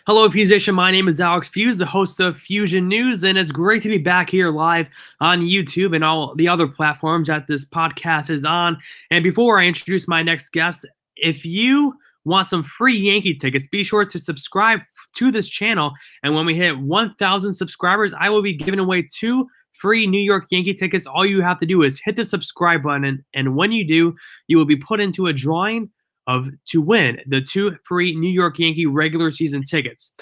Hello, Feuzion. My name is Alex Fuse, the host of Fusion News, and it's great to be back here live on YouTube and all the other platforms that this podcast is on. And before I introduce my next guest, if you want some free Yankee tickets, be sure to subscribe to this channel. And when we hit 1,000 subscribers, I will be giving away 2 free New York Yankee tickets. All you have to do is hit the subscribe button, and when you do, you will be put into a drawing to win the 2 free New York Yankee regular season tickets.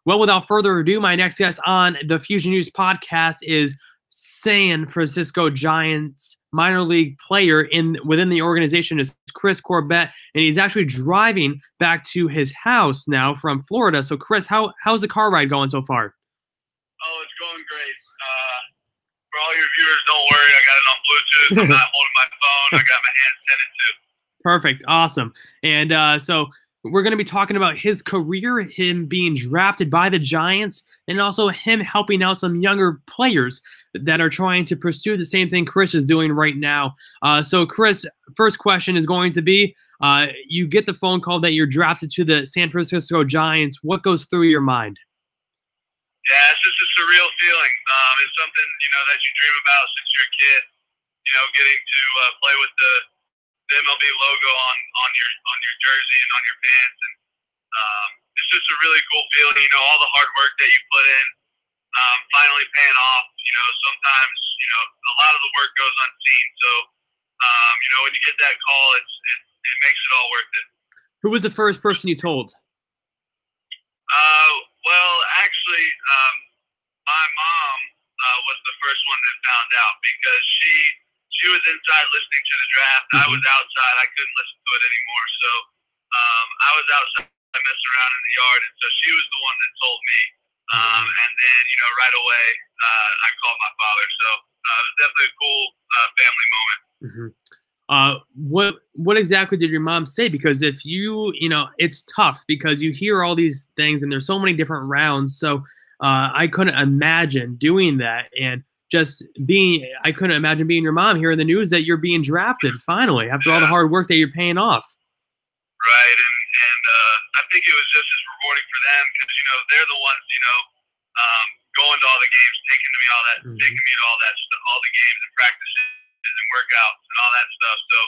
Well, without further ado, my next guest on the Fusion News podcast is San Francisco Giants minor league player within the organization is Chris Corbett, and he's actually driving back to his house now from Florida. So, Chris, how's the car ride going so far? Oh, it's going great. For all your viewers, don't worry. I got it on Bluetooth. I'm not holding my phone. I got my hands tended to. Perfect. Awesome. And so we're going to be talking about his career, him being drafted by the Giants, and also him helping out some younger players that are trying to pursue the same thing Chris is doing right now. So, Chris, first question is going to be, you get the phone call that you're drafted to the San Francisco Giants. What goes through your mind? Yeah, it's just a surreal feeling. It's something, that you dream about since you're a kid, getting to play with the MLB logo on your jersey and on your pants, and it's just a really cool feeling. All the hard work that you put in, finally paying off. Sometimes a lot of the work goes unseen. So when you get that call, it makes it all worth it. Who was the first person you told? Well, actually, my mom was the first one that found out because she was inside listening to the draft. I was outside. I couldn't listen to it anymore. So I was outside messing around in the yard, and so she was the one that told me. And then, right away, I called my father. So it was definitely a cool family moment. What exactly did your mom say? Because if it's tough because you hear all these things and there's so many different rounds. So I couldn't imagine doing that, and I couldn't imagine being your mom hearing the news that you're being drafted finally after all the hard work that you're paying off. Right, and I think it was just as rewarding for them because they're the ones going to all the games, taking me to all the games and practices and workouts and all that stuff. So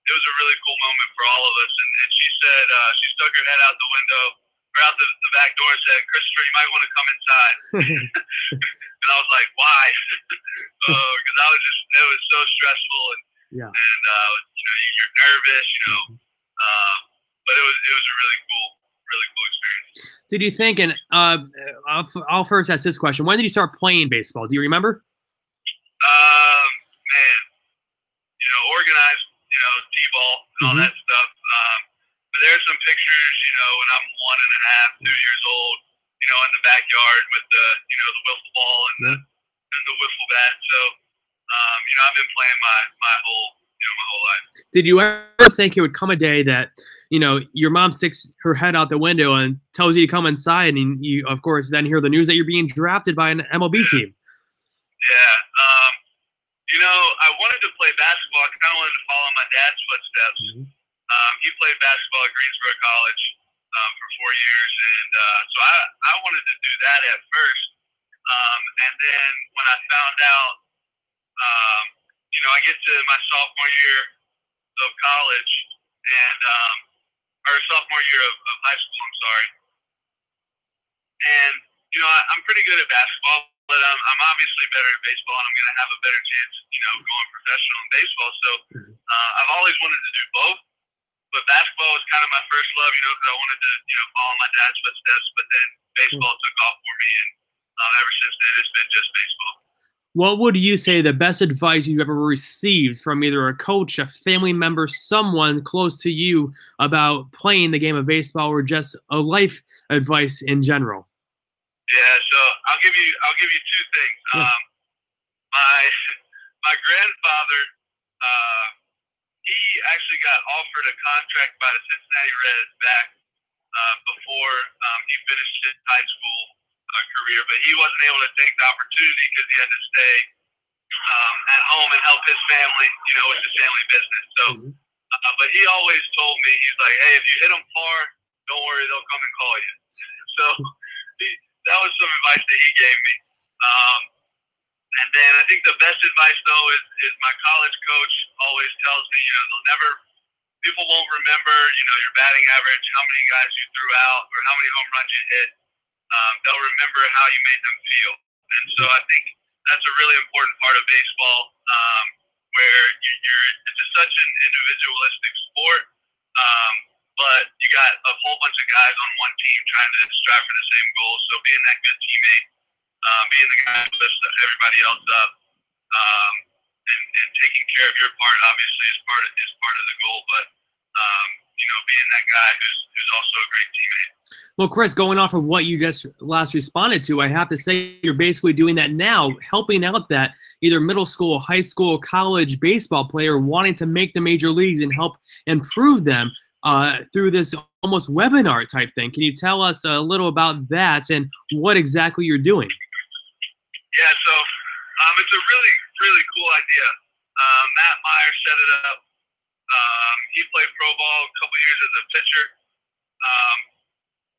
it was a really cool moment for all of us. And she said she stuck her head out the window or out the back door and said, "Christopher, you might want to come inside." And I was like, "Why?" Because it was so stressful and you're nervous, but it was a really cool experience. Did you think? And I'll first ask this question: when did you start playing baseball? Do you remember? Man, organized, t-ball and all that stuff. But there's some pictures, when I'm 1.5, 2 years old, in the backyard with the wiffle ball and the wiffle bat. So, I've been playing my whole life. Did you ever think it would come a day that, your mom sticks her head out the window and tells you to come inside, and you, of course, then hear the news that you're being drafted by an MLB team? Yeah. I wanted to play basketball. I kind of wanted to follow my dad's footsteps. He played basketball at Greensboro College for 4 years, and so I wanted to do that at first. And then when I found out, I get to my sophomore year of college, and or sophomore year of high school, I'm sorry. And I'm pretty good at basketball, but I'm obviously better at baseball, and I'm going to have a better chance, going professional in baseball. So I've always wanted to do both, but basketball was kind of my first love, because I wanted to, follow my dad's footsteps. But then baseball took off for me, and ever since then, it's been just baseball. What would you say the best advice you ever received from either a coach, a family member, someone close to you about playing the game of baseball, or just a life advice in general? Yeah, so I'll give you two things. My grandfather, he actually got offered a contract by the Cincinnati Reds back before he finished his high school career, but he wasn't able to take the opportunity because he had to stay at home and help his family, with his family business. So, but he always told me, he's like, "Hey, if you hit them far, don't worry, they'll come and call you. So that was some advice that he gave me. And then I think the best advice though is my college coach always tells me, people won't remember, your batting average, how many guys you threw out, or how many home runs you hit. They'll remember how you made them feel. And so I think that's a really important part of baseball, where it's such an individualistic sport, but you got a whole bunch of guys on one team trying to strive for the same goal. So being that good teammate, being the guy who lifts everybody else up, and taking care of your part obviously is part of the goal. But being that guy who's also a great teammate. Well, Chris, going off of what you just last responded to, I have to say you're basically doing that now, helping out that either middle school, high school, college baseball player wanting to make the major leagues and help improve them through this almost webinar type thing. Can you tell us a little about that and what exactly you're doing? Yeah, so it's a really, really cool idea. Matt Meyer set it up. He played pro ball a couple years as a pitcher.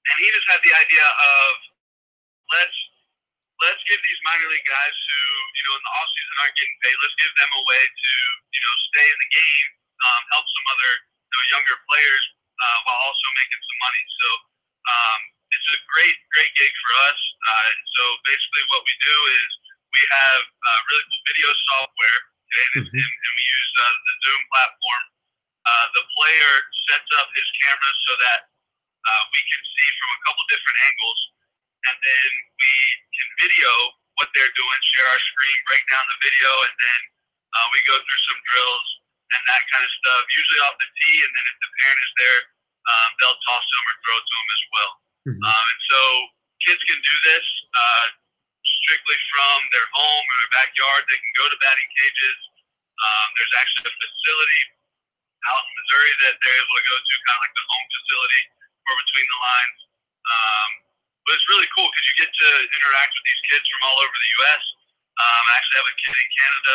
And he just had the idea of let's give these minor league guys who, in the off season aren't getting paid, let's give them a way to, stay in the game, help some other, younger players, while also making some money. So, it's a great gig for us. So basically what we do is we have really cool video software, okay, and we use the Zoom platform. The player sets up his camera so that we can see from a couple different angles, and then we can video what they're doing, share our screen, break down the video, and then we go through some drills and that kind of stuff, usually off the tee, and then if the parent is there, they'll toss to them or throw to them as well. And so kids can do this strictly from their home or their backyard. They can go to batting cages. There's actually a facility out in Missouri that they're able to go to, kind of like the home facility or between the lines. But it's really cool because you get to interact with these kids from all over the U.S. I actually have a kid in Canada.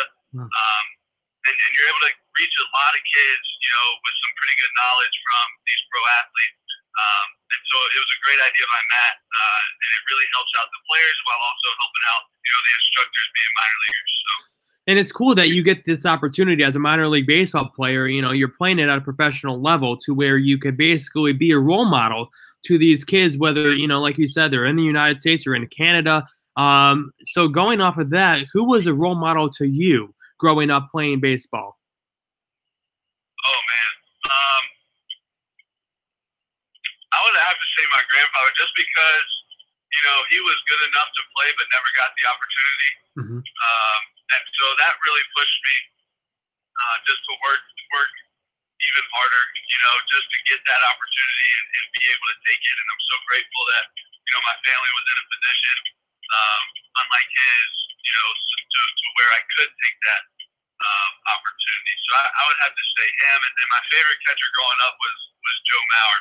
And you're able to reach a lot of kids, with some pretty good knowledge from these pro athletes. And so it was a great idea by Matt, and it really helps out the players while also helping out, the instructors being minor leaguers. So. And it's cool that you get this opportunity as a minor league baseball player. You're playing it at a professional level to where you could basically be a role model to these kids, whether, like you said, they're in the United States or in Canada. So going off of that, who was a role model to you growing up playing baseball? Oh, man. I would have to say my grandfather, just because, he was good enough to play but never got the opportunity. And so that really pushed me just to work even harder, just to get that opportunity and be able to take it. And I'm so grateful that, my family was in a position, unlike his, to where I could take that opportunity. So I would have to say him. And then my favorite catcher growing up was Joe Mauer,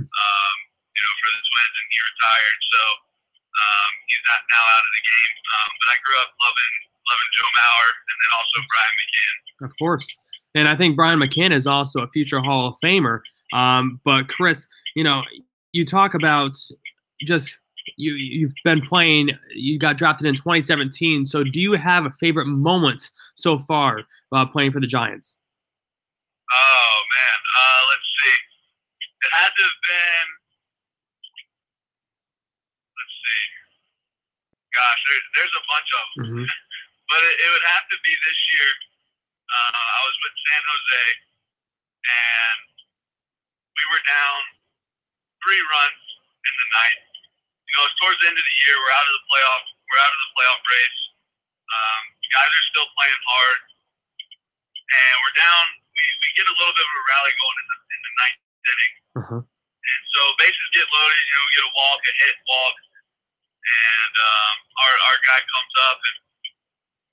for the Twins, and he retired. So he's not now out of the game. But I grew up loving Joe Mauer, and then also Brian McCann. Of course. And I think Brian McCann is also a future Hall of Famer. But Chris, you talk about just you've been playing, you got drafted in 2017. So do you have a favorite moment so far playing for the Giants? Oh, man. Let's see. It had to have been, let's see. Gosh, there's a bunch of them. But it would have to be this year. I was with San Jose, and we were down 3 runs in the ninth. It's towards the end of the year. We're out of the playoff race. Guys are still playing hard, and we're down. We get a little bit of a rally going in the ninth inning, and so bases get loaded. We get a walk, a hit, walk, and our guy comes up and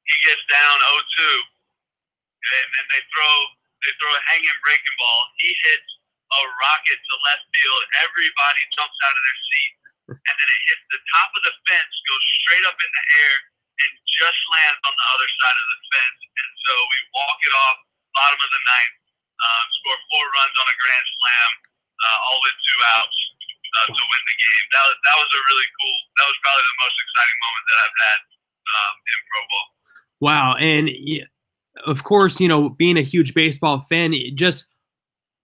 he gets down 0-2, and then they throw a hanging breaking ball. He hits a rocket to left field. Everybody jumps out of their seat, and then it hits the top of the fence, goes straight up in the air, and just lands on the other side of the fence. And so we walk it off, bottom of the ninth, score 4 runs on a grand slam, all with 2 outs. to win the game. That was a really cool. That was probably the most exciting moment that I've had in pro ball. Wow, and of course, being a huge baseball fan, just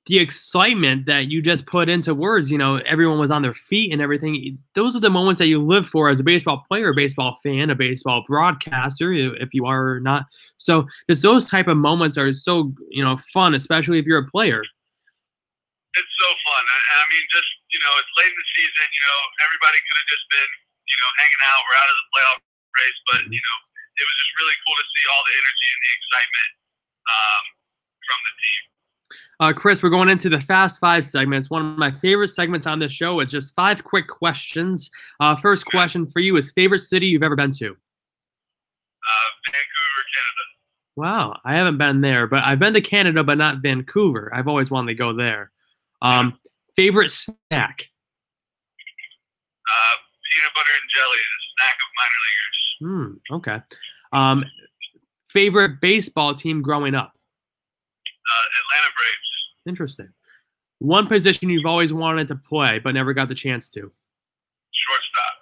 the excitement that you just put into words, everyone was on their feet and everything. Those are the moments that you live for as a baseball player, a baseball fan, a baseball broadcaster, if you are or not. So just those type of moments are so, fun, especially if you're a player. It's so fun. I mean, just, it's late in the season, everybody could have just been, hanging out. We're out of the playoff race, but, it was just really cool to see all the energy and the excitement from the team. Chris, we're going into the Fast Five segments. One of my favorite segments on this show is just 5 quick questions. First question for you is favorite city you've ever been to? Vancouver, Canada. Wow, I haven't been there, but I've been to Canada, but not Vancouver. I've always wanted to go there. Favorite snack? Peanut butter and jelly, the snack of minor Okay. leaguers. Favorite baseball team growing up? Atlanta Braves. Interesting. One position you've always wanted to play but never got the chance to? Shortstop.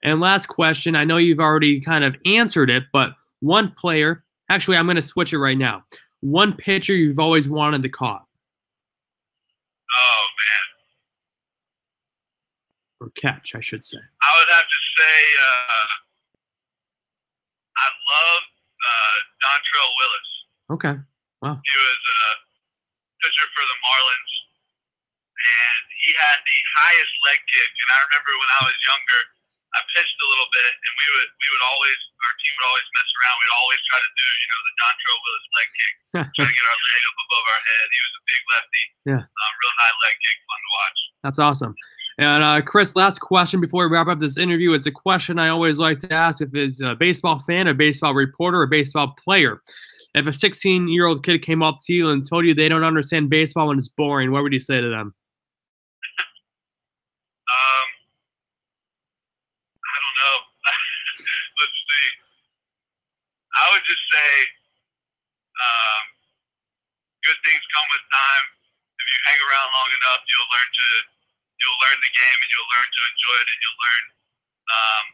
And last question, I know you've already kind of answered it, but one player, actually I'm going to switch it right now. One pitcher you've always wanted to caught? Oh, man. Or catch, I should say. I would have to say I love Dontrell Willis. Okay. Wow. He was a pitcher for the Marlins, and he had the highest leg kick. And I remember when I was younger, I pitched a little bit, and we would always, our team would always mess around. We'd always try to do, the Dontrell Willis leg kick, try to get our leg up above our head. He was a big lefty. Yeah. Real high leg kick, fun to watch. That's awesome. And Chris, last question before we wrap up this interview. It's a question I always like to ask if it's a baseball fan, a baseball reporter, a baseball player. If a 16-year-old kid came up to you and told you they don't understand baseball and it's boring, what would you say to them? I don't know. Let's see. I would just say good things come with time. If you hang around long enough, you'll learn the game and you'll learn to enjoy it, and you'll learn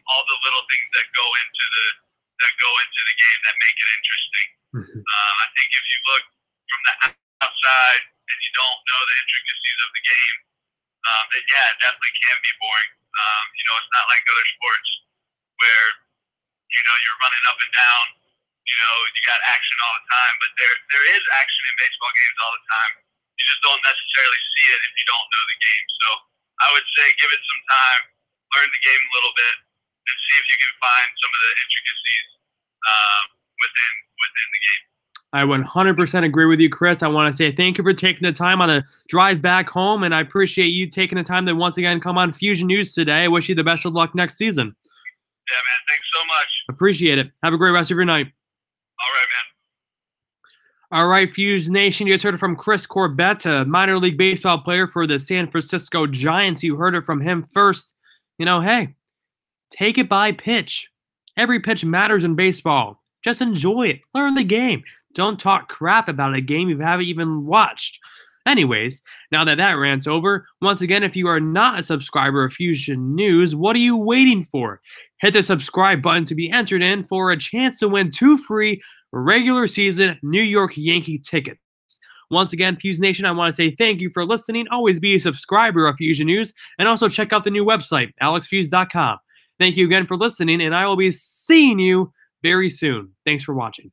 all the little things that go into the game that make it interesting. I think if you look from the outside and you don't know the intricacies of the game, then yeah, it definitely can be boring. It's not like other sports where you're running up and down. You got action all the time, but there is action in baseball games all the time. You just don't necessarily see it if you don't know the game. So I would say give it some time, learn the game a little bit, and see if you can find some of the intricacies within the game. I 100% agree with you, Chris. I want to say thank you for taking the time on the drive back home, and I appreciate you taking the time to once again come on Feuzion News today. I wish you the best of luck next season. Yeah, man. Thanks so much. Appreciate it. Have a great rest of your night. All right, man. All right, Fuse Nation, you just heard it from Chris Corbett, a minor league baseball player for the San Francisco Giants. You heard it from him first. Hey, take it by pitch. Every pitch matters in baseball. Just enjoy it. Learn the game. Don't talk crap about a game you haven't even watched. Anyways, now that rant's over, once again, if you are not a subscriber of Feuzion News, what are you waiting for? Hit the subscribe button to be entered in for a chance to win 2 free regular season New York Yankee tickets. Once again, Fuse Nation, I want to say thank you for listening. Always be a subscriber of Feuzion News, and also check out the new website, alexfuse.com. Thank you again for listening, and I will be seeing you very soon. Thanks for watching.